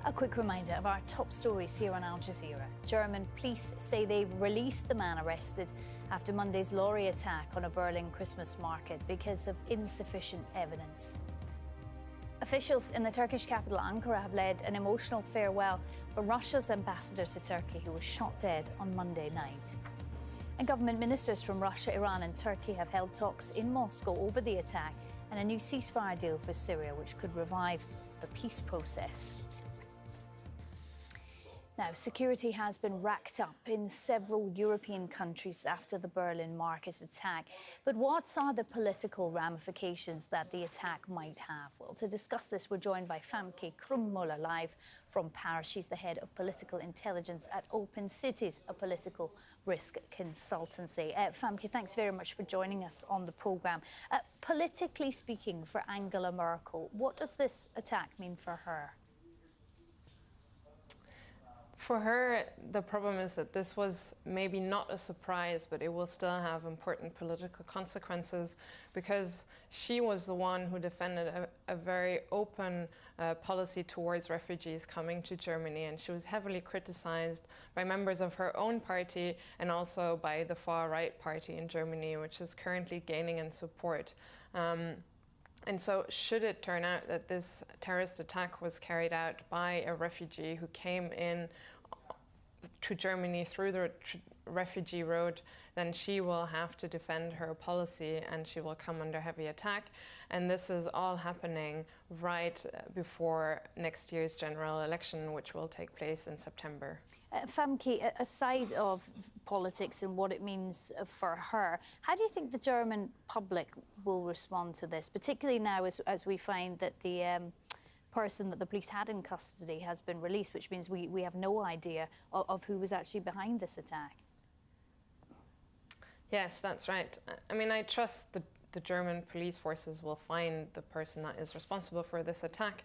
A quick reminder of our top stories here on Al Jazeera. German police say they've released the man arrested after Monday's lorry attack on a Berlin Christmas market because of insufficient evidence. Officials in the Turkish capital Ankara have led an emotional farewell for Russia's ambassador to Turkey, who was shot dead on Monday night. And government ministers from Russia, Iran and Turkey have held talks in Moscow over the attack and a new ceasefire deal for Syria, which could revive the peace process. Now, security has been racked up in several European countries after the Berlin market attack. But what are the political ramifications that the attack might have? Well, to discuss this, we're joined by Famke live from Paris. She's the head of political intelligence at Open Cities, a political risk consultancy. Famke, thanks very much for joining us on the programme. Politically speaking, for Angela Merkel, what does this attack mean for her? For her, the problem is that this was maybe not a surprise, but it will still have important political consequences because she was the one who defended a very open policy towards refugees coming to Germany, and she was heavily criticized by members of her own party and also by the far-right party in Germany, which is currently gaining in support. And so should it turn out that this terrorist attack was carried out by a refugee who came in to Germany through the refugee road, then she will have to defend her policy and she will come under heavy attack. And this is all happening right before next year's general election, which will take place in September. Famke, aside of politics and what it means for her, how do you think the German public will respond to this, particularly now as we find that the person that the police had in custody has been released, which means we have no idea of who was actually behind this attack? Yes, that's right. I mean, I trust the German police forces will find the person that is responsible for this attack.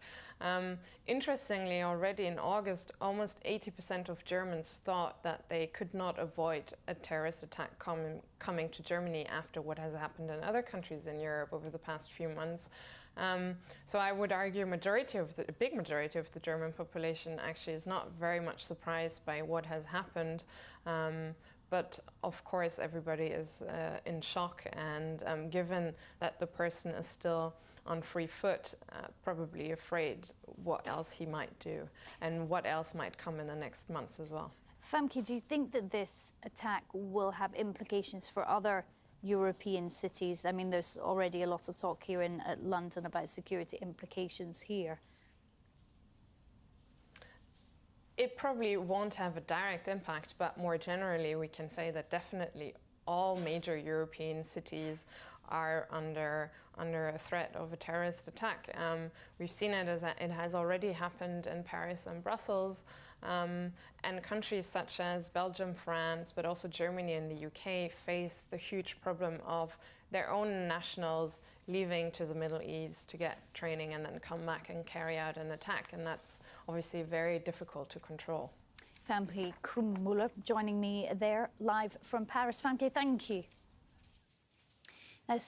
Interestingly, already in August, almost 80% of Germans thought that they could not avoid a terrorist attack coming to Germany after what has happened in other countries in Europe over the past few months. So I would argue a big majority of the German population actually is not very much surprised by what has happened. But of course, everybody is in shock, and given that the person is still on free foot, probably afraid what else he might do and what else might come in the next months as well. Famke, do you think that this attack will have implications for other European cities? I mean, there's already a lot of talk here in London about security implications here. It probably won't have a direct impact, but more generally we can say that definitely all major European cities are under a threat of a terrorist attack. We've seen it as it has already happened in Paris and Brussels, and countries such as Belgium, France, but also Germany and the UK face the huge problem of their own nationals leaving to the Middle East to get training and then come back and carry out an attack, and that's obviously very difficult to control. Famke joining me there live from Paris. Famke, thank you.